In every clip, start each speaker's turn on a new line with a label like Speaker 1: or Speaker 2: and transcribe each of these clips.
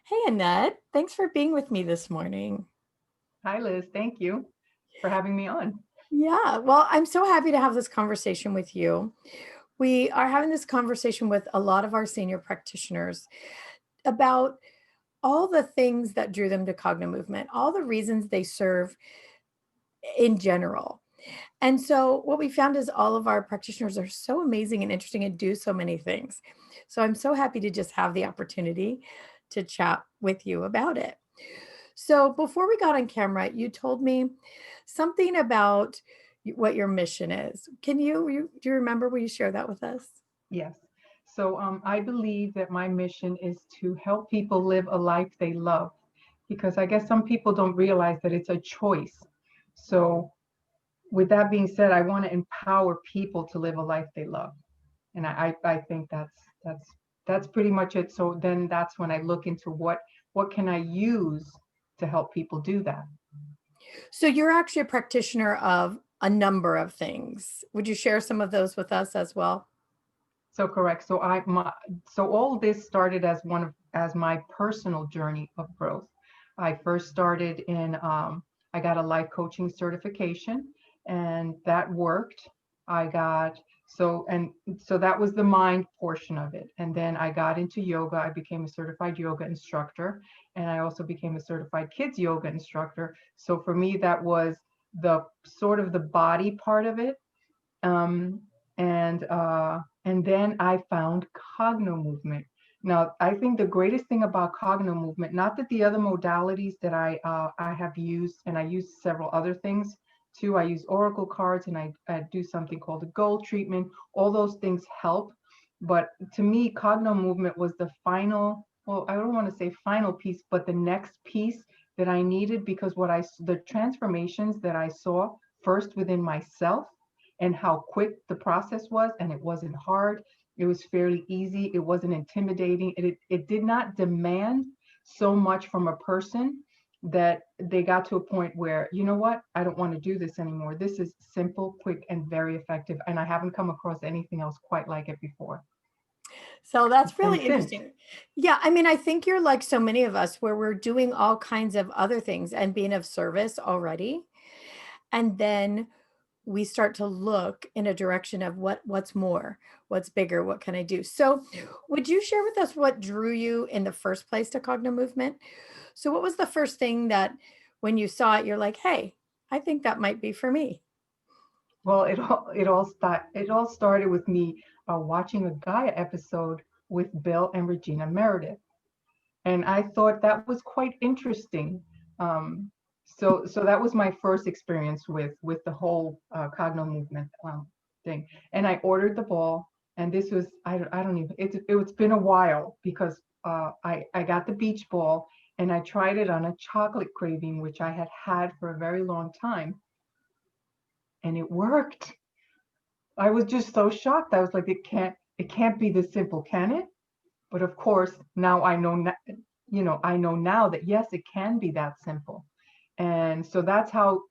Speaker 1: Hey, Annette. Thanks for being with me this morning.
Speaker 2: Hi, Liz. Thank you for having me on.
Speaker 1: Yeah, well, I'm so happy to have this conversation with you. We are having this conversation with a lot of our senior practitioners about all the things that drew them to Cogno Movement, all the reasons they serve in general. And so, what we found is all of our practitioners are so amazing and interesting and do so many things. So, I'm so happy to just have the opportunity to chat with you about it. So before we got on camera, you told me something about what your mission is. Do you remember? Will you share that with us?
Speaker 2: Yes. I believe that my mission is to help people live a life they love because I guess some people don't realize that it's a choice. So, with that being said, I want to empower people to live a life they love. And I think that's pretty much it. So then that's when I look into what can I use to help people do that.
Speaker 1: So you're actually a practitioner of a number of things. Would you share some of those with us as well?
Speaker 2: So correct. So all this started as as my personal journey of growth. I first started in I got a life coaching certification, and that worked. I got so that was the mind portion of it. And then I got into yoga. I became a certified yoga instructor, and I also became a certified kids yoga instructor. So for me, that was the sort of the body part of it. Um, and then I found Cogno movement. Now, I think the greatest thing about Cogno movement, not that the other modalities that I have used, and I use several other things too. I use oracle cards, and I do something called a gold treatment. All those things help, but to me, Cogno movement was the final. Well, I don't want to say final piece, but the next piece that I needed because the transformations that I saw first within myself and how quick the process was, and it wasn't hard. It was fairly easy. It wasn't intimidating. It did not demand so much from a person that they got to a point where, you know what, I don't want to do this anymore. This is simple, quick, and very effective. And I haven't come across anything else quite like it before.
Speaker 1: So that's
Speaker 2: And
Speaker 1: really
Speaker 2: since,
Speaker 1: interesting. Yeah, I mean, I think you're like so many of us where we're doing all kinds of other things and being of service already. And then we start to look in a direction of what's more, what's bigger, what can I do? So, would you share with us what drew you in the first place to Cogno Movement? So, what was the first thing that when you saw it, you're like, hey, I think that might be for me?
Speaker 2: well, it all started with me watching a Gaia episode with Bill and Regina Meredith. And I thought that was quite interesting. So that was my first experience with the whole Cogno movement thing. And I ordered the ball, and this was I don't even it's been a while because I got the beach ball and I tried it on a chocolate craving which I had had for a very long time, and it worked. I was just so shocked. I was like, it can't be this simple, can it? But of course, now I know, I know now that yes, it can be that simple. And so that's how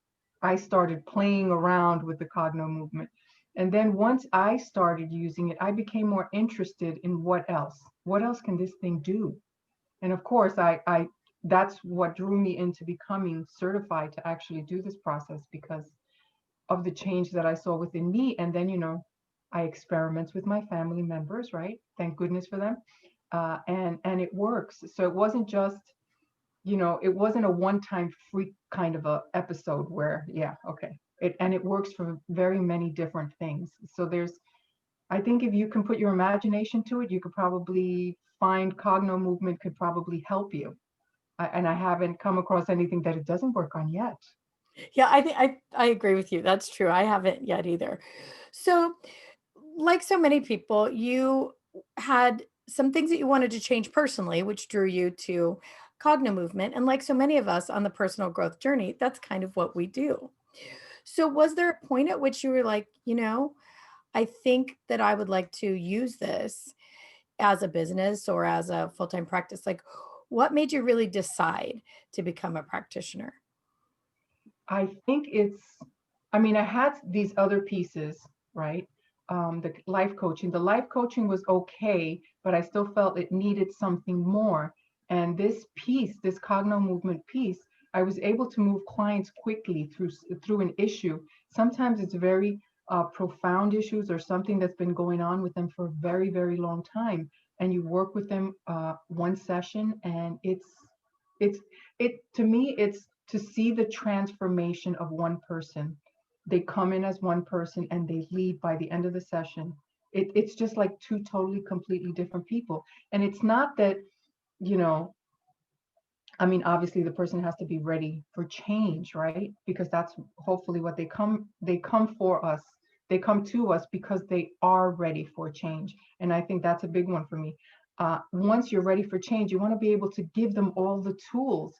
Speaker 2: I started playing around with the Cogno movement. And then once I started using it, I became more interested in what else? What else can this thing do? And of course, I that's what drew me into becoming certified to actually do this process because of the change that I saw within me. And then, I experiment with my family members, right? Thank goodness for them. And it works. So it wasn't just, it wasn't a one-time freak kind of a episode where, yeah, okay. And it works for very many different things. So I think if you can put your imagination to it, you could probably find Cogno movement could probably help you. And I haven't come across anything that it doesn't work on yet.
Speaker 1: Yeah, I think I agree with you. That's true. I haven't yet either. So, like so many people, you had some things that you wanted to change personally, which drew you to Cogno Movement. And like so many of us on the personal growth journey, that's kind of what we do. So, was there a point at which you were like, I think that I would like to use this as a business or as a full time practice? Like, what made you really decide to become a practitioner?
Speaker 2: I think I mean, I had these other pieces, right? The life coaching. The life coaching was okay, but I still felt it needed something more. And this piece, this Cogno movement piece, I was able to move clients quickly through an issue. Sometimes it's very profound issues or something that's been going on with them for a very, very long time. And you work with them one session, and it's it to me, it's to see the transformation of one person. They come in as one person and they leave by the end of the session. It's just like two totally, completely different people. And it's not that, you know, I mean, obviously the person has to be ready for change, right? Because that's hopefully what they come for us. They come to us because they are ready for change. And I think that's a big one for me. Once you're ready for change, you want to be able to give them all the tools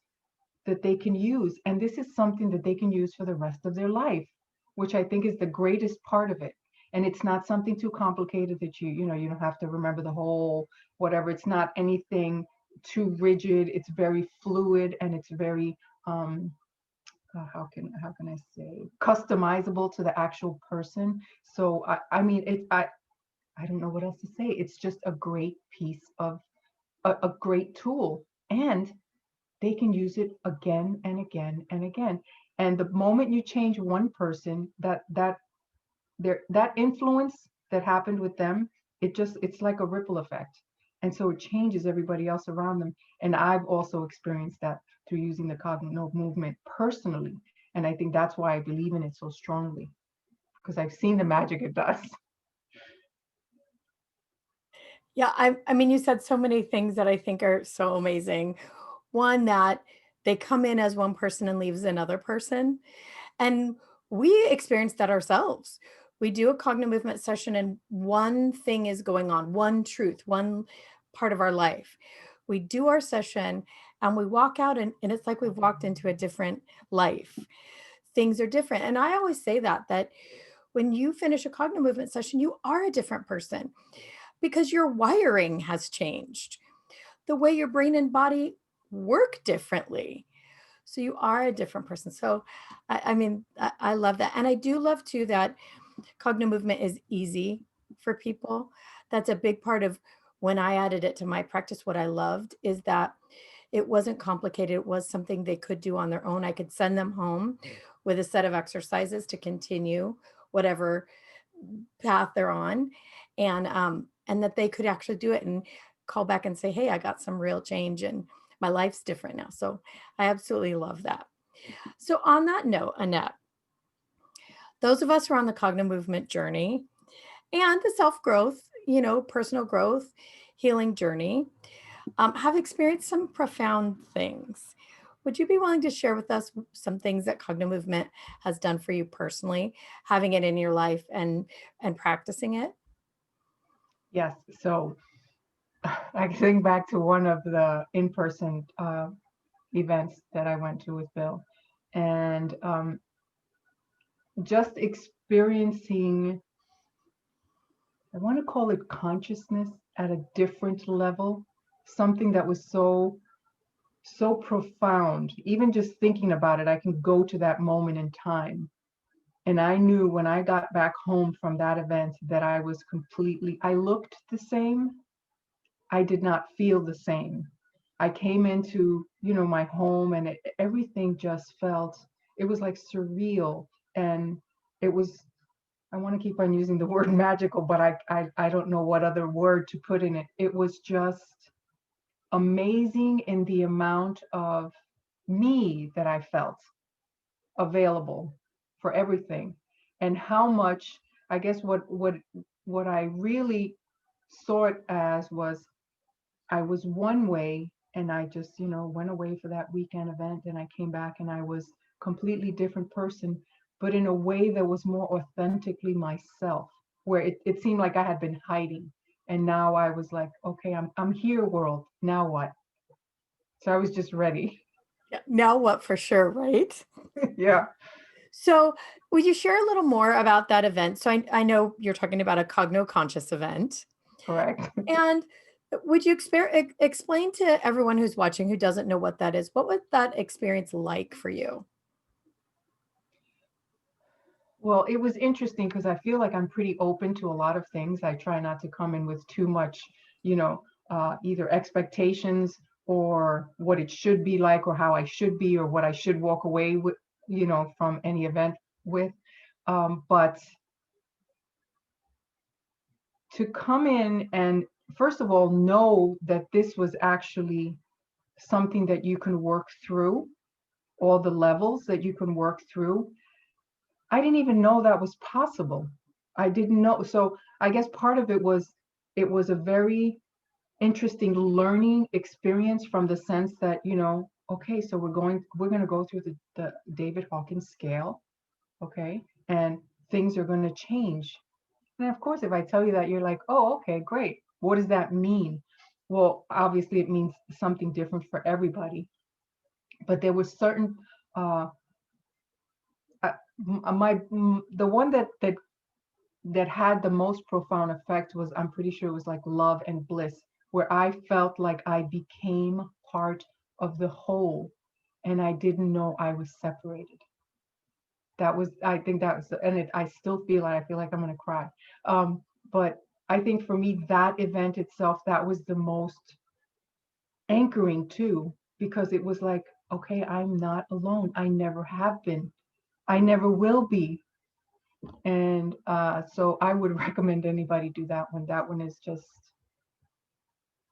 Speaker 2: that they can use. And this is something that they can use for the rest of their life, which I think is the greatest part of it. And it's not something too complicated that you don't have to remember the whole whatever. It's not anything too rigid. It's very fluid, and it's very how can I say, customizable to the actual person. So I mean, I don't know what else to say. It's just a great piece of a great tool, and they can use it again and again and again. And the moment you change one person, that influence that happened with them, it's like a ripple effect. And so it changes everybody else around them. And I've also experienced that through using the cognitive movement personally. And I think that's why I believe in it so strongly, because I've seen the magic it does.
Speaker 1: Yeah, I mean, you said so many things that I think are so amazing. One, that they come in as one person and leaves another person. And we experience that ourselves. We do a cognitive movement session and one thing is going on, one truth, one part of our life. We do our session and we walk out and it's like we've walked into a different life. Things are different. And I always say that when you finish a cognitive movement session, you are a different person because your wiring has changed. The way your brain and body work differently. So you are a different person. So, I mean, I love that. And I do love too that cognitive movement is easy for people. That's a big part of when I added it to my practice. What I loved is that it wasn't complicated. It was something they could do on their own. I could send them home with a set of exercises to continue whatever path they're on, and that they could actually do it and call back and say, "Hey, I got some real change and my life's different now." So I absolutely love that. So on that note, Annette, those of us who are on the cognitive movement journey and the self-growth, personal growth, healing journey, have experienced some profound things. Would you be willing to share with us some things that cognitive movement has done for you personally, having it in your life and practicing it?
Speaker 2: Yes. So I think back to one of the in-person events that I went to with Bill, and just experiencing, I want to call it consciousness at a different level, something that was so profound. Even just thinking about it, I can go to that moment in time. And I knew when I got back home from that event that I looked the same. I did not feel the same. I came into, my home, and everything just felt, it was like surreal. And it was, I want to keep on using the word magical, but I don't know what other word to put in it. It was just amazing in the amount of me that I felt available for everything, and how much, I guess what I really saw it as was, I was one way, and I just, went away for that weekend event, and I came back and I was completely different person, but in a way that was more authentically myself, where it seemed like I had been hiding. And now I was like, okay, I'm here, world. Now what? So I was just ready.
Speaker 1: Yeah. Now what for sure, right?
Speaker 2: Yeah,
Speaker 1: So, would you share a little more about that event? So, I know you're talking about a Cogno Conscious event.
Speaker 2: correct.
Speaker 1: And would you explain to everyone who's watching who doesn't know what that is? What was that experience like for you?
Speaker 2: Well, it was interesting because I feel like I'm pretty open to a lot of things. I try not to come in with too much, you know, either expectations or what it should be like, or how I should be, or what I should walk away with, from any event with. But to come in and, first of all, know that this was actually something that you can work through, all the levels that you can work through. I didn't even know that was possible. I didn't know. So I guess part of it was a very interesting learning experience, from the sense that, okay, so we're going to go through the David Hawkins scale, okay, and things are going to change. And of course, if I tell you that, you're like, oh, okay, great. What does that mean? Well, obviously it means something different for everybody. But there was certain uh, the one that had the most profound effect was, I'm pretty sure it was like love and bliss, where I felt like I became part of the whole, and I didn't know I was separated. I think that was, and I still feel it. I feel like I'm going to cry. But I think for me, that event itself, that was the most anchoring too, because it was like, okay, I'm not alone. I never have been. I never will be. And so I would recommend anybody do that one. That one is just,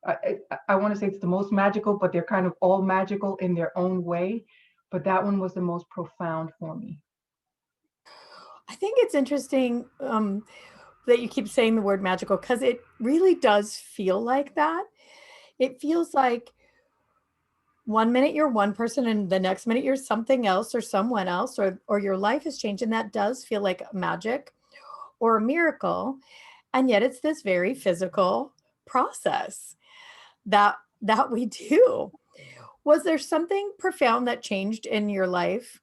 Speaker 2: I want to say it's the most magical, but they're kind of all magical in their own way. But that one was the most profound for me.
Speaker 1: I think it's interesting that you keep saying the word magical, because it really does feel like that. It feels like one minute you're one person and the next minute you're something else or someone else, or your life has changed, and that does feel like magic or a miracle. And yet it's this very physical process that we do. Was there something profound that changed in your life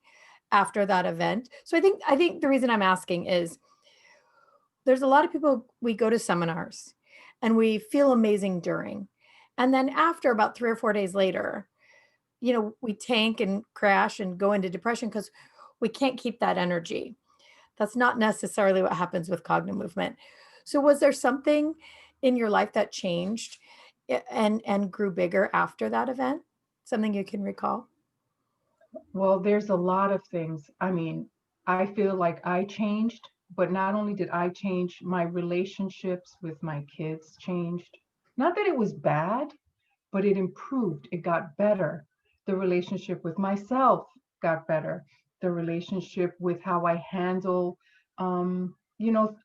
Speaker 1: after that event? So I think the reason I'm asking is, there's a lot of people, we go to seminars and we feel amazing during. And then after, about 3 or 4 days later, we tank and crash and go into depression because we can't keep that energy. That's not necessarily what happens with Cognomovement. So was there something in your life that changed and grew bigger after that event? Something you can recall?
Speaker 2: Well, there's a lot of things. I mean, I feel like I changed, but not only did I change, my relationships with my kids changed. Not that it was bad, but it improved. It got better. The relationship with myself got better. The relationship with how I handle,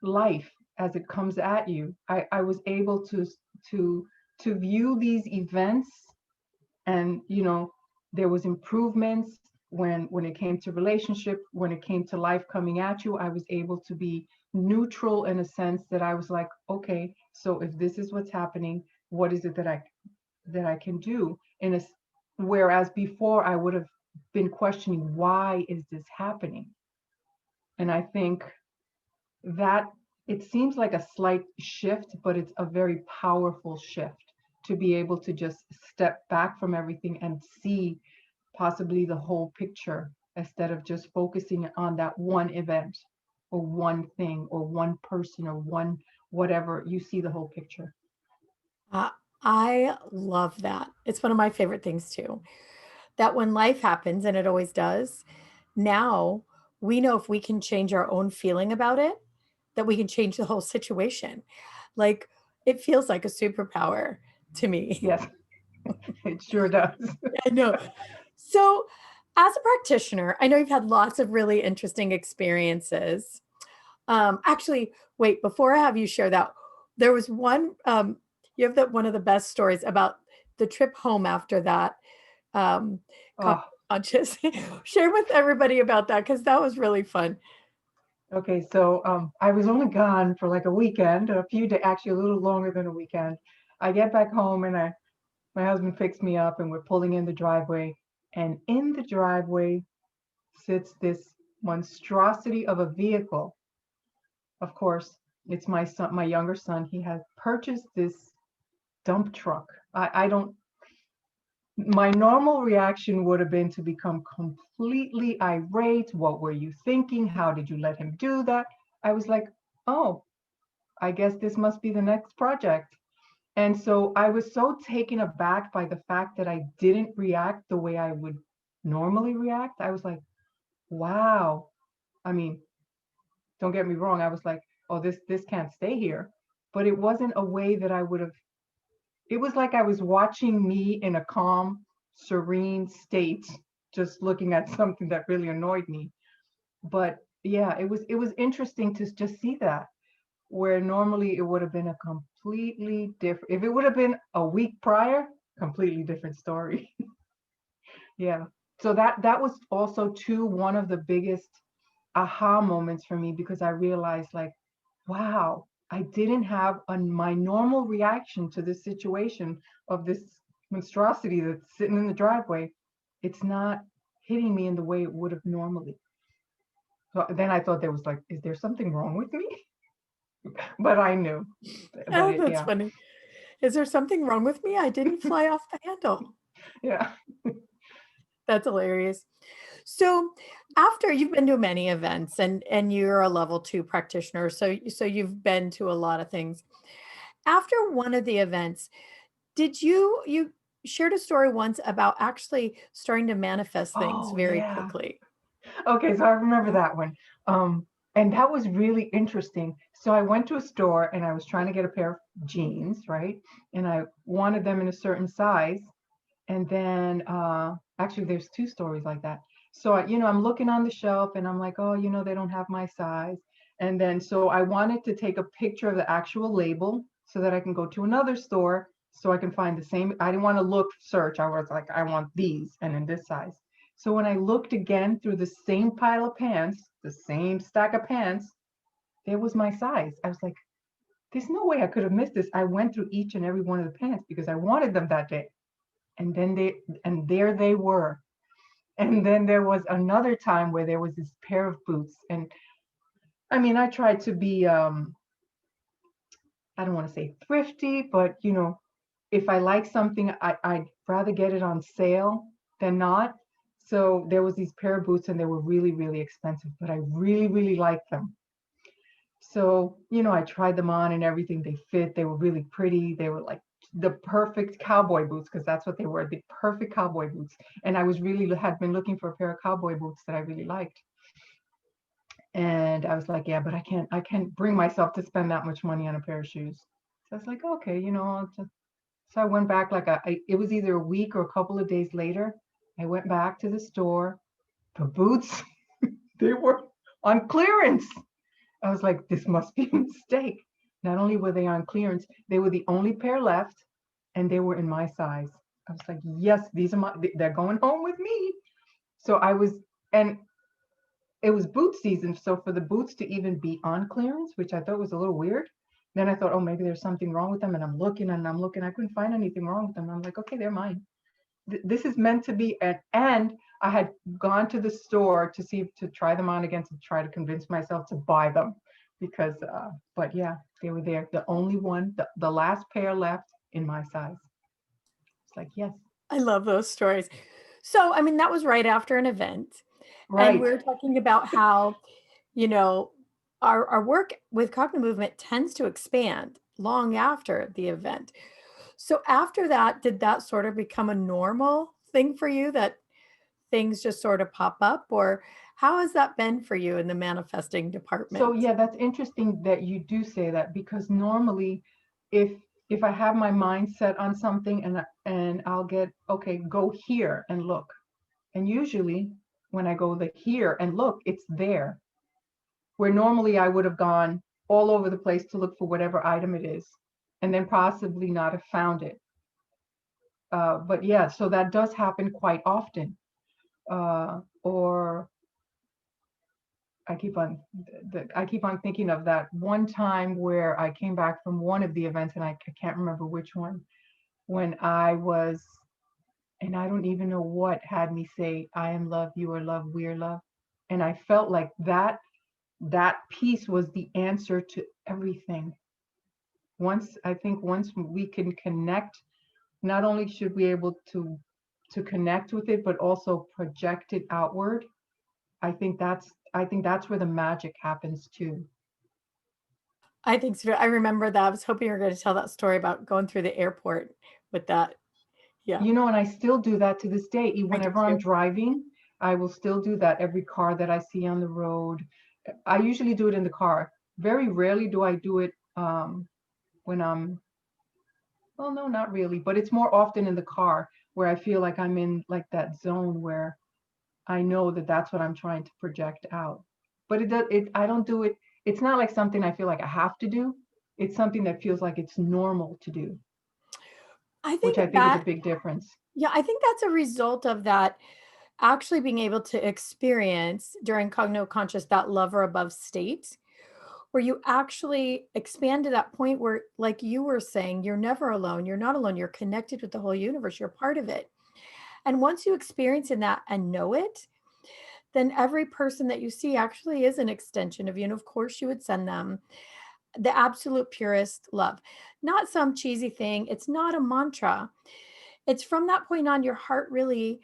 Speaker 2: life as it comes at you. I was able to to view these events, and there was improvements when it came to relationship, when it came to life coming at you. I was able to be neutral, in a sense that I was like, okay, so if this is what's happening, what is it that I can do, whereas before I would have been questioning, why is this happening? And I think that it seems like a slight shift, but it's a very powerful shift, to be able to just step back from everything and see possibly the whole picture, instead of just focusing on that one event or one thing or one person or one whatever. You see the whole picture.
Speaker 1: Uh, I love that. It's one of my favorite things too. That when life happens, and it always does, now we know if we can change our own feeling about it, that we can change the whole situation. Like, it feels like a superpower to me.
Speaker 2: Yes, it sure does.
Speaker 1: I know. So, as a practitioner, I know you've had lots of really interesting experiences. Actually, wait, before I have you share that, there was one, you have that one of the best stories about the trip home after that um,
Speaker 2: Oh,
Speaker 1: conscious. Share with everybody about that, because that was really fun.
Speaker 2: okay. So I was only gone for like a weekend, a few days, actually a little longer than a weekend. I get back home, and my husband picks me up, and we're pulling in the driveway. And in the driveway sits this monstrosity of a vehicle. Of course, it's my son, my younger son. He has purchased this dump truck. I don't, my normal reaction would have been to become completely irate. What were you thinking? How did you let him do that? I was like, oh, I guess this must be the next project. And so I was so taken aback by the fact that I didn't react the way I would normally react. I was like, wow. I mean, don't get me wrong. I was like, oh, this can't stay here. But it wasn't a way that I would have. It was like I was watching me in a calm, serene state, just looking at something that really annoyed me. But yeah, it was interesting to just see that, where normally it would have been a completely different. If it would have been a week prior, completely different story. Yeah. So that was also too one of the biggest aha moments for me, because I realized, like, wow, I didn't have my normal reaction to this situation of this monstrosity that's sitting in the driveway. It's not hitting me in the way it would have normally. So then I thought there was like, is there something wrong with me? But I knew. But
Speaker 1: Oh,
Speaker 2: it,
Speaker 1: that's
Speaker 2: yeah,
Speaker 1: funny. Is there something wrong with me? I didn't fly off the handle.
Speaker 2: yeah.
Speaker 1: That's hilarious. So, after you've been to many events and you're a level 2 practitioner, so you've been to a lot of things. After one of the events, did you shared a story once about actually starting to manifest things
Speaker 2: Oh
Speaker 1: very
Speaker 2: yeah.
Speaker 1: quickly.
Speaker 2: Okay, so I remember that one. And that was really interesting. So I went to a store and I was trying to get a pair of jeans, right? And I wanted them in a certain size. And then actually there's two stories like that. So I'm looking on the shelf and I'm like, oh, they don't have my size. And then so I wanted to take a picture of the actual label so that I can go to another store so I can find the same. I didn't want to search. I was like, I want these and in this size. So when I looked again through the same pile of pants, the same stack of pants, there was my size. I was like, there's no way I could have missed this. I went through each and every one of the pants because I wanted them that day. And then there they were. And then there was another time where there was this pair of boots. And I mean, I tried to be I don't want to say thrifty, but if I like something, I'd rather get it on sale than not. So there was these pair of boots and they were really, really expensive, but I really, really liked them. So, I tried them on and everything. They fit, they were really pretty. They were like the perfect cowboy boots, because that's what they were, the perfect cowboy boots. And I had been looking for a pair of cowboy boots that I really liked. And I was like, yeah, but I can't bring myself to spend that much money on a pair of shoes. So I was like, okay, so I went back like it was either a week or a couple of days later. I went back to the store. The boots, they were on clearance. I was like, this must be a mistake. Not only were they on clearance, they were the only pair left, and they were in my size. I was like, yes, they're going home with me. So and it was boot season. So for the boots to even be on clearance, which I thought was a little weird, then I thought, oh, maybe there's something wrong with them. And I'm looking and I'm looking. I couldn't find anything wrong with them. I'm like, okay, they're mine. This is meant to be. And I had gone to the store to try them on again, to try to convince myself to buy them, because but yeah, they were there, the only one, the last pair left in my size. It's like, yes.
Speaker 1: I love those stories. So, I mean, that was right after an event, and
Speaker 2: Right.
Speaker 1: we're talking about how, you know, our work with Cognitive Movement tends to expand long after the event. So after that, did that sort of become a normal thing for you, that things just sort of pop up, or how has that been for you in the manifesting
Speaker 2: So
Speaker 1: department?
Speaker 2: yeah, that's interesting that you do say that, because normally if I have my mind set on something, and I'll get, okay, go here and look. And usually when I go here and look, it's there. Where normally I would have gone all over the place to look for whatever item it is, and then possibly not have found it. But yeah, so that does happen quite often. Or I keep on thinking of that one time where I came back from one of the events, and I can't remember which one, when and I don't even know what had me say, I am love, you are love, we're love. And I felt like that piece was the answer to everything. Once we can connect, not only should we able to connect with it, but also project it outward. I think that's where the magic happens too.
Speaker 1: I think so. I remember that. I was hoping you were going to tell that story about going through the airport with that. Yeah,
Speaker 2: And I still do that to this day.
Speaker 1: I do
Speaker 2: Whenever I'm
Speaker 1: too.
Speaker 2: driving, I will still do that. Every car that I see on the road, I usually do it in the car. Very rarely do I do it when I'm, well, no, not really, but it's more often in the car where I feel like I'm in like that zone where I know that that's what I'm trying to project out. But I don't do it. It's not like something I feel like I have to do. It's something that feels like it's normal to do,
Speaker 1: I
Speaker 2: which
Speaker 1: think
Speaker 2: I think is a
Speaker 1: that,
Speaker 2: big difference.
Speaker 1: yeah, I think that's a result of that actually being able to experience during cogno conscious that lover above state where you actually expand to that point where, like you were saying, you're never alone. You're not alone. You're connected with the whole universe. You're part of it. And once you experience in that and know it, then every person that you see actually is an extension of you. And of course, you would send them the absolute purest love, not some cheesy thing. It's not a mantra. It's from that point on, your heart really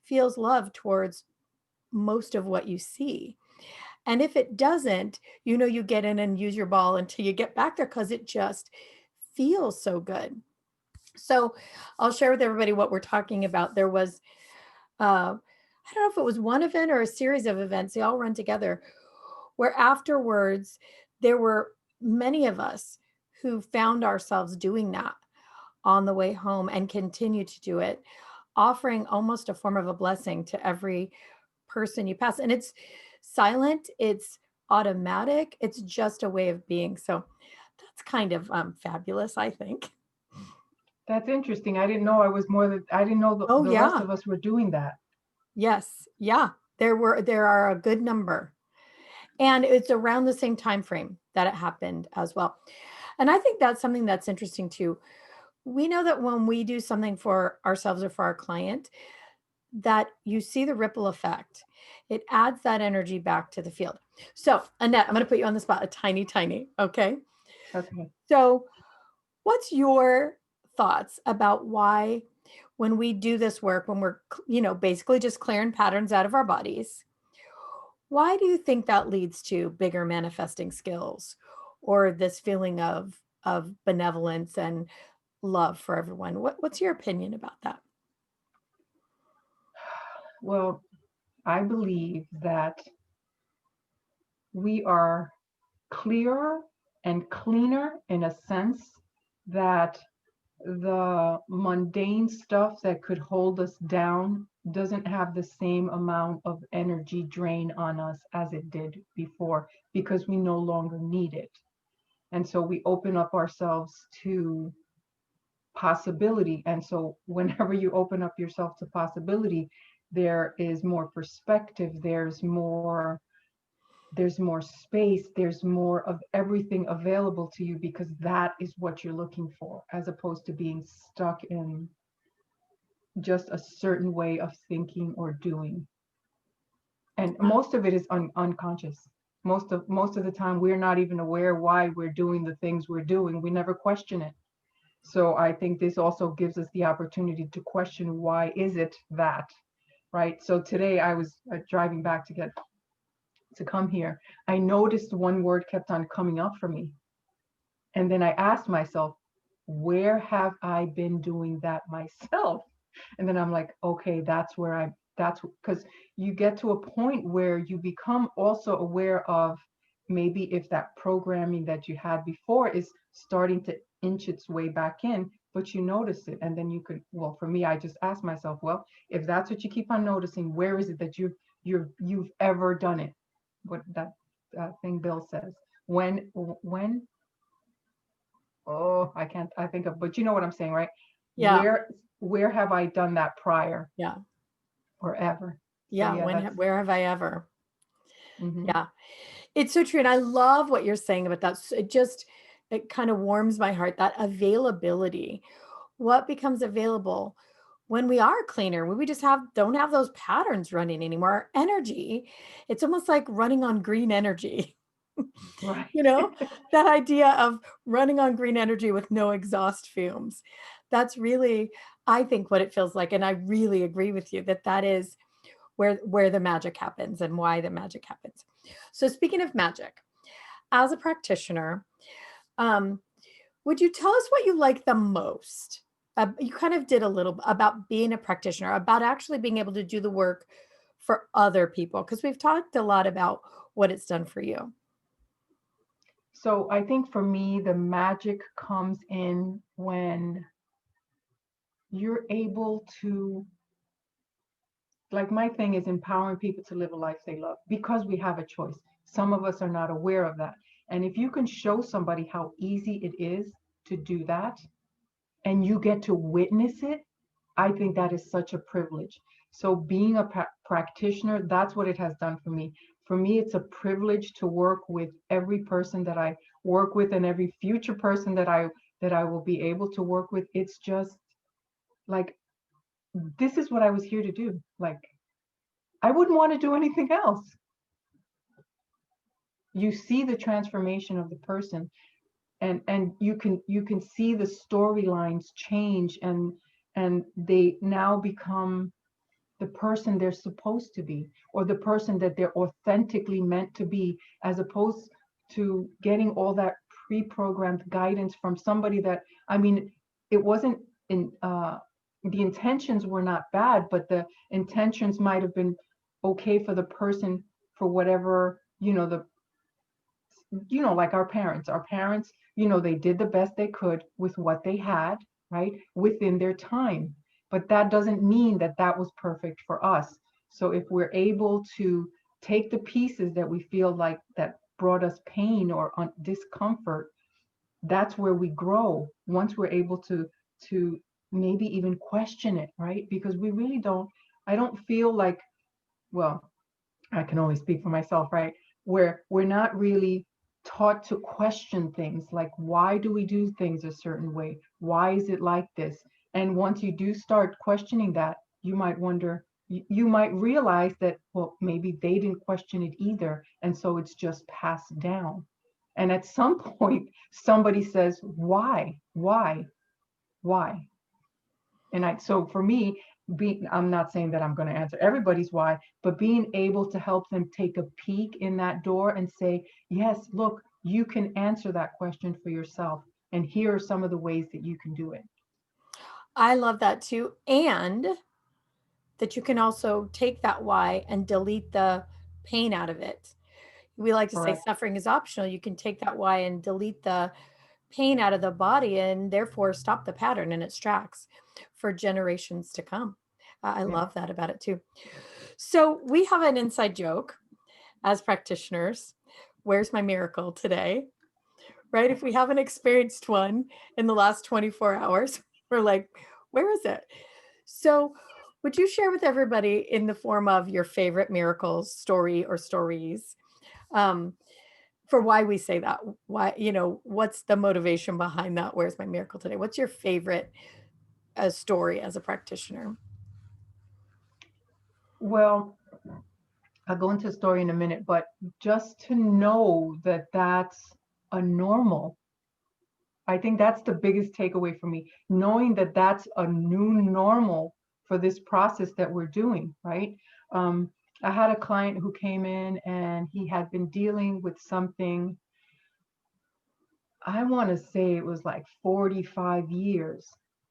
Speaker 1: feels love towards most of what you see. And if it doesn't, you get in and use your ball until you get back there because it just feels so good. So I'll share with everybody what we're talking about. There was, I don't know if it was one event or a series of events, they all run together, where afterwards there were many of us who found ourselves doing that on the way home and continue to do it, offering almost a form of a blessing to every person you pass. And it's silent, it's automatic, it's just a way of being. So that's kind of fabulous, I think.
Speaker 2: That's interesting. I didn't know I didn't know
Speaker 1: Oh,
Speaker 2: the rest
Speaker 1: yeah.
Speaker 2: of us were doing that.
Speaker 1: Yes. Yeah. There are a good number. And it's around the same time frame that it happened as well. And I think that's something that's interesting too. We know that when we do something for ourselves or for our client, that you see the ripple effect. It adds that energy back to the field. So, Annette, I'm going to put you on the spot a tiny, okay?
Speaker 2: Okay.
Speaker 1: So, what's your thoughts about why when we do this work, when we're, basically just clearing patterns out of our bodies, why do you think that leads to bigger manifesting skills or this feeling of benevolence and love for everyone? What's your opinion about that?
Speaker 2: Well, I believe that we are clearer and cleaner in a sense that the mundane stuff that could hold us down doesn't have the same amount of energy drain on us as it did before because we no longer need it. And so we open up ourselves to possibility. And so whenever you open up yourself to possibility, there is more perspective, there's more space, there's more of everything available to you because that is what you're looking for, as opposed to being stuck in just a certain way of thinking or doing. And most of it is unconscious. Most of the time we're not even aware why we're doing the things we're doing. We never question it. So I think this also gives us the opportunity to question, why is it that, right? So today I was driving back to come here. I noticed one word kept on coming up for me. And then I asked myself, where have I been doing that myself? And then I'm like, okay, that's because you get to a point where you become also aware of maybe if that programming that you had before is starting to inch its way back in, but you notice it. And then you could, well, for me, I just ask myself, well, if that's what you keep on noticing, where is it that you've ever done it? What that thing Bill says. When oh, I think of, but you know what I'm saying, right?
Speaker 1: Yeah.
Speaker 2: Where have I done that prior
Speaker 1: Yeah.
Speaker 2: or ever? So
Speaker 1: Yeah.
Speaker 2: yeah,
Speaker 1: Where have I ever?
Speaker 2: mhm.
Speaker 1: Yeah. It's so true. And I love what you're saying about that. It kind of warms my heart, that availability. What becomes available when we are cleaner, when we just don't have those patterns running anymore? Our energy, it's almost like running on green energy.
Speaker 2: Right.
Speaker 1: You know, that idea of running on green energy with no exhaust fumes. That's really, I think, what it feels like. And I really agree with you that that is where the magic happens and why the magic happens. So speaking of magic, as a practitioner, Um, would you tell us what you like the most? You kind of did a little about being a practitioner, about actually being able to do the work for other people, because we've talked a lot about what it's done for you.
Speaker 2: So I think for me, the magic comes in when you're able to, like, my thing is empowering people to live a life they love because we have a choice. Some of us are not aware of that. And if you can show somebody how easy it is to do that and you get to witness it, I think that is such a privilege. So being a practitioner, that's what it has done for me. For me, it's a privilege to work with every person that I work with and every future person that I will be able to work with. It's just like, this is what I was here to do. Like, I wouldn't want to do anything else. You see the transformation of the person, and you can see the storylines change, and they now become the person they're supposed to be, or the person that they're authentically meant to be, as opposed to getting all that pre-programmed guidance from somebody that, I mean, it wasn't in the intentions were not bad, but the intentions might have been okay for the person, for whatever, like our parents, they did the best they could with what they had, right, within their time. But that doesn't mean that that was perfect for us. So if we're able to take the pieces that we feel like that brought us pain or discomfort, that's where we grow. Once we're able to maybe even question it, right? Because we really don't, I don't feel like, well, I can only speak for myself, right? Where we're not really taught to question things like, why do we do things a certain way? Why is it like this? And once you do start questioning that, you might wonder, you might realize that, well, maybe they didn't question it either. And so it's just passed down. And at some point, somebody says, why? Why? So for me, I'm not saying that I'm going to answer everybody's why, but being able to help them take a peek in that door and say, yes, look, you can answer that question for yourself. And here are some of the ways that you can do it.
Speaker 1: I love that too. And that you can also take that why and delete the pain out of it. We like to say
Speaker 2: Correct.
Speaker 1: suffering is optional. You can take that why and delete the pain out of the body and therefore stop the pattern in its tracks for generations to come. I
Speaker 2: Yeah.
Speaker 1: love that about it too. So we have an inside joke as practitioners. Where's my miracle today? Right? If we haven't experienced one in the last 24 hours, we're like, where is it? So, would you share with everybody in the form of your favorite miracles story or stories, um, for why we say that? Why, what's the motivation behind that? Where's my miracle today? What's your favorite story as a practitioner?
Speaker 2: Well, I'll go into a story in a minute, but just to know that that's a normal, I think that's the biggest takeaway for me, knowing that that's a new normal for this process that we're doing, right? Um, I had a client who came in and he had been dealing with something, I want to say it was like 45 years.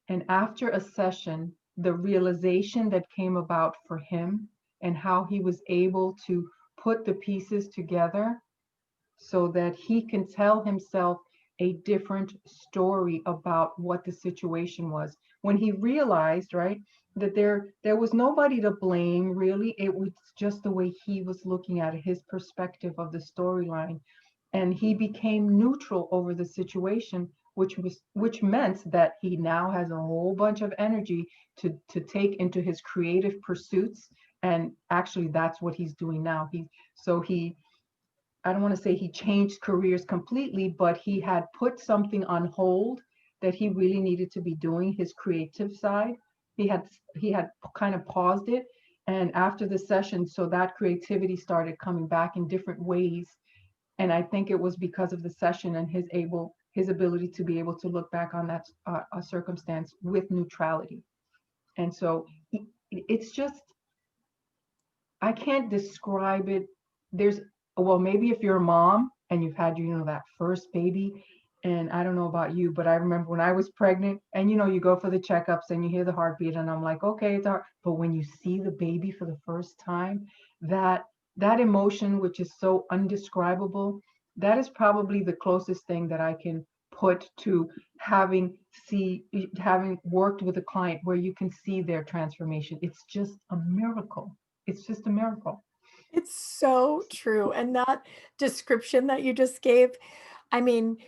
Speaker 2: And after a session, the realization that came about for him and how he was able to put the pieces together so that he can tell himself a different story about what the situation was. When he realized, right, that there was nobody to blame really, it was just the way he was looking at it, his perspective of the storyline. And he became neutral over the situation, which meant that he now has a whole bunch of energy to take into his creative pursuits. And actually that's what he's doing now. He I don't want to say he changed careers completely, but he had put something on hold that he really needed to be doing, his creative side. He had kind of paused it. And after the session, so that creativity started coming back in different ways. And I think it was because of the session and his ability to be able to look back on that a circumstance with neutrality. And so it's just, I can't describe it. There's, well, maybe if you're a mom and you've had, that first baby, And I don't know about you, but I remember when I was pregnant and you go for the checkups and you hear the heartbeat and I'm like, okay, it's hard. But when you see the baby for the first time, that that emotion, which is so undescribable, that is probably the closest thing that I can put to having worked with a client where you can see their transformation. It's just a miracle. It's just a miracle.
Speaker 1: It's so true. And that description that you just gave, I mean,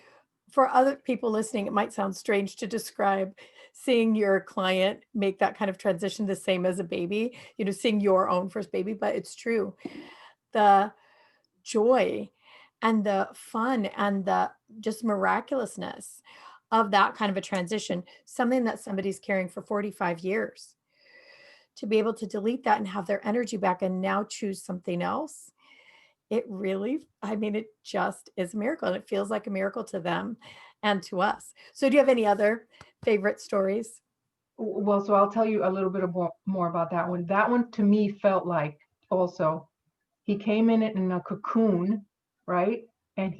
Speaker 1: for other people listening, it might sound strange to describe seeing your client make that kind of transition the same as a baby, seeing your own first baby, but it's true. The joy and the fun and the just miraculousness of that kind of a transition, something that somebody's carrying for 45 years, to be able to delete that and have their energy back and now choose something else. It really, I mean, it just is a miracle, and it feels like a miracle to them and to us. So do you have any other favorite stories?
Speaker 2: Well, so I'll tell you a little bit more about that one. That one to me felt like also he came in it in a cocoon, right? And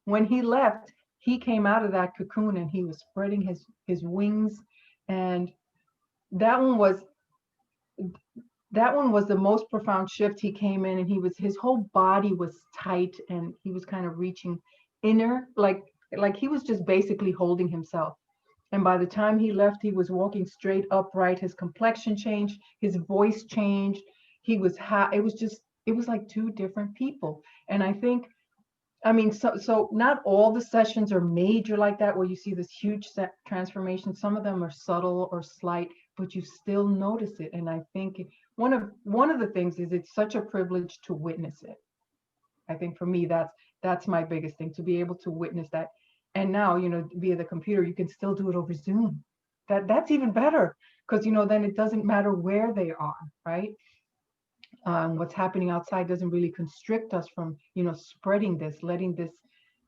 Speaker 2: when he left, he came out of that cocoon and he was spreading his wings. And that one was that one was the most profound shift. He came in and his whole body was tight and he was kind of reaching inner, like he was just basically holding himself. And by the time he left, he was walking straight upright. His complexion changed, his voice changed. It was like two different people. And I think, I mean, so not all the sessions are major like that, where you see this huge transformation. Some of them are subtle or slight, but you still notice it. And I think one of the things is it's such a privilege to witness it. I think for me, that's my biggest thing, to be able to witness that. And now, via the computer, you can still do it over Zoom. That's even better, because then it doesn't matter where they are, right? What's happening outside doesn't really constrict us from, spreading this, letting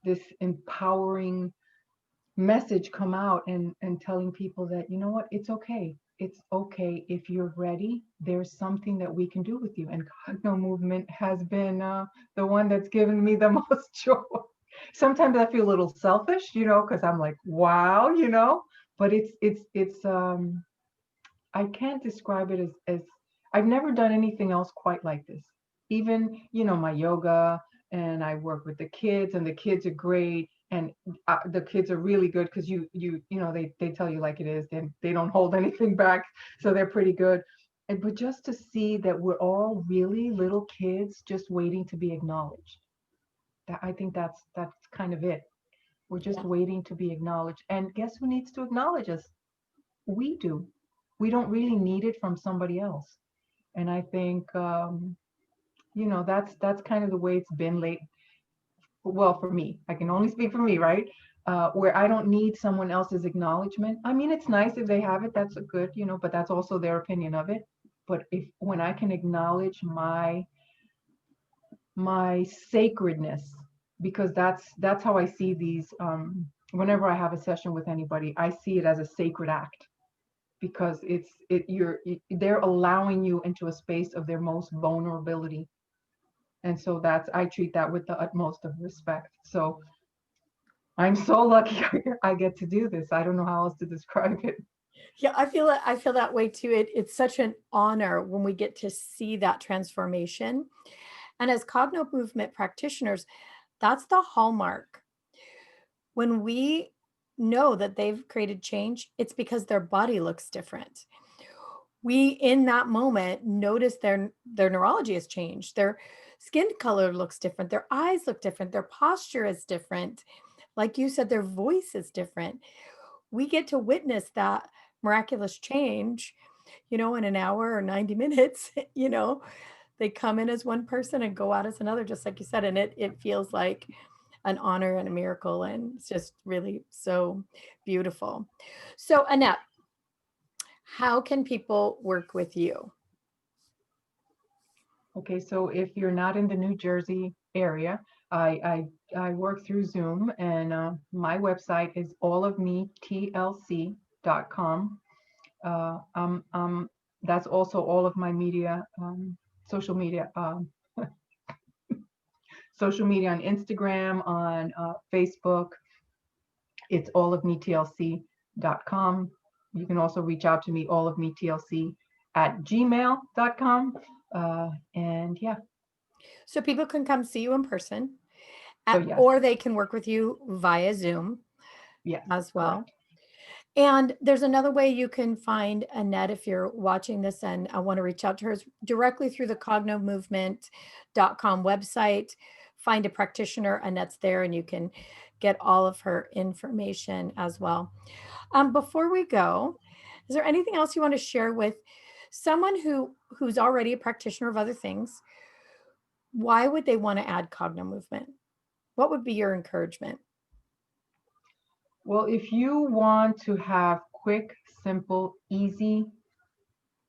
Speaker 2: this empowering message come out, and telling people that, you know what, it's okay. It's okay if you're ready. There's something that we can do with you. And Cognomovement has been the one that's given me the most joy. Sometimes I feel a little selfish, because I'm like, wow, but it's I can't describe it as I've never done anything else quite like this. Even, my yoga, and I work with the kids, and the kids are great. And the kids are really good, because they tell you like it is, and they don't hold anything back. So they're pretty good. But just to see that we're all really little kids just waiting to be acknowledged. I think that's kind of it. We're just
Speaker 1: Yeah.
Speaker 2: waiting to be acknowledged. And guess who needs to acknowledge us? We do. We don't really need it from somebody else. And I think that's kind of the way it's been late. Well, for me, I can only speak for me, right? Where I don't need someone else's acknowledgement. I mean, it's nice if they have it, that's a good, but that's also their opinion of it. But if when I can acknowledge my sacredness, because that's how I see these, whenever I have a session with anybody, I see it as a sacred act, because they're allowing you into a space of their most vulnerability. And so I treat that with the utmost of respect. So I'm so lucky I get to do this. I don't know how else to describe it.
Speaker 1: Yeah, I feel that way too. It's such an honor when we get to see that transformation. And as Cogno movement practitioners, that's the hallmark. When we know that they've created change, it's because their body looks different. We in that moment notice their neurology has changed. Their skin color looks different. Their eyes look different. Their posture is different. Like you said, their voice is different. We get to witness that miraculous change, in an hour or 90 minutes, they come in as one person and go out as another, just like you said. And it feels like an honor and a miracle. And it's just really so beautiful. So, Annette, how can people work with you?
Speaker 2: Okay, so if you're not in the New Jersey area, I work through Zoom, and my website is allofmetlc.com. That's also all of my media, social media, social media on Instagram, on Facebook, It's allofmetlc.com. You can also reach out to me, allofmetlc@gmail.com. And yeah,
Speaker 1: So people can come see you in person,
Speaker 2: so yes,
Speaker 1: or they can work with you via Zoom
Speaker 2: yes,
Speaker 1: as well.
Speaker 2: correct.
Speaker 1: And there's another way you can find Annette if you're watching this and I want to reach out to her is directly through the cognomovement.com website. Find a practitioner, Annette's there, and you can get all of her information as well. Before we go, is there anything else you want to share with someone who's already a practitioner of other things? Why would they want to add Cogno movement? What would be your encouragement?
Speaker 2: Well, if you want to have quick, simple, easy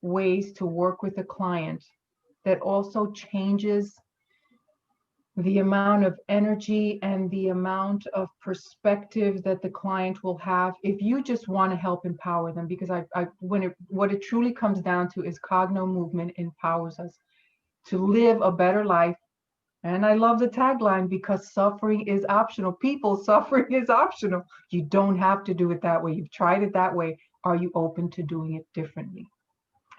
Speaker 2: ways to work with a client that also changes the amount of energy and the amount of perspective that the client will have, if you just want to help empower them, because what it truly comes down to is Cogno movement empowers us to live a better life. And I love the tagline, because suffering is optional. People, suffering is optional. You don't have to do it that way. You've tried it that way. Are you open to doing it differently?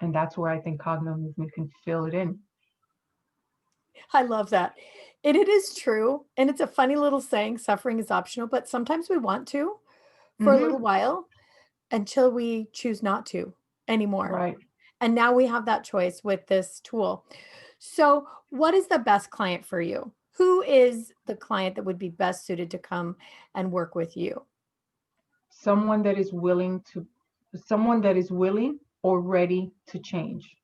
Speaker 2: And that's where I think Cogno movement can fill it in.
Speaker 1: I love that. And it is true. And it's a funny little saying, suffering is optional, but sometimes we want to for a little
Speaker 2: Mm-hmm.
Speaker 1: while until we choose not to anymore.
Speaker 2: Right.
Speaker 1: And now we have that choice with this tool. So, what is the best client for you? Who is the client that would be best suited to come and work with you?
Speaker 2: Someone that is willing to, someone that is willing or ready to change.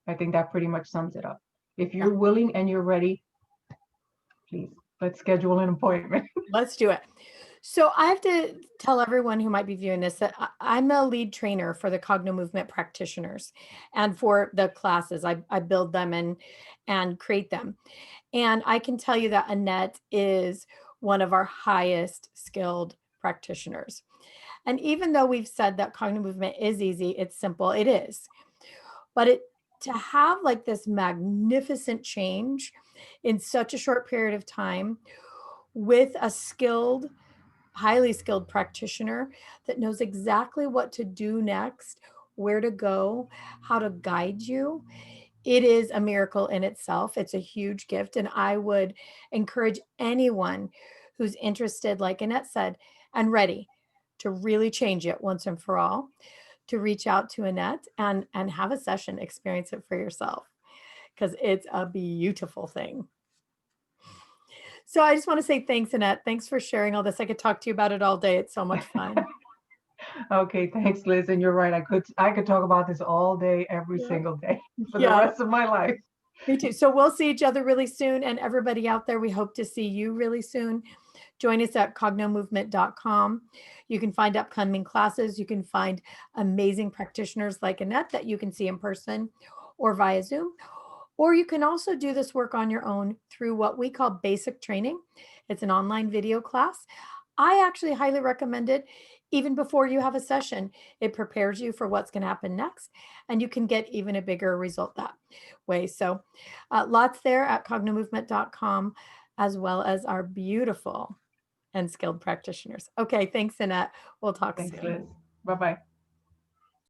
Speaker 2: I think that pretty much sums it up. If
Speaker 1: Yeah,
Speaker 2: you're willing and you're ready, please, let's schedule an appointment.
Speaker 1: let's do it. So I have to tell everyone who might be viewing this that I'm a lead trainer for the Cogno Movement practitioners and for the classes. I build them and create them. And I can tell you that Annette is one of our highest skilled practitioners. And even though we've said that Cogno Movement is easy, it's simple, it is. But it to have like this magnificent change in such a short period of time with a skilled highly skilled practitioner that knows exactly what to do next, where to go, how to guide you. It is a miracle in itself. It's a huge gift. And I would encourage anyone who's interested, like Annette said, and ready to really change it once and for all, to reach out to Annette and have a session, experience it for yourself, because it's a beautiful thing. So I just want to say thanks, Annette. Thanks for sharing all this. I could talk to you about it all day. It's so much fun.
Speaker 2: Okay, thanks, Liz. And you're right. I could talk about this all day, every
Speaker 1: Yeah.
Speaker 2: single day for the
Speaker 1: Yeah,
Speaker 2: rest of my life.
Speaker 1: me too. So we'll see each other really soon. And everybody out there, we hope to see you really soon. Join us at cognomovement.com. You can find upcoming classes. You can find amazing practitioners like Annette that you can see in person or via Zoom. Or you can also do this work on your own through what we call basic training. It's an online video class. I actually highly recommend it even before you have a session. It prepares you for what's going to happen next, and you can get even a bigger result that way. So, lots there at cognomovement.com, as well as our beautiful and skilled practitioners. Okay, thanks, Annette. We'll talk
Speaker 2: Thanks,
Speaker 1: soon.
Speaker 2: Liz. Bye-bye.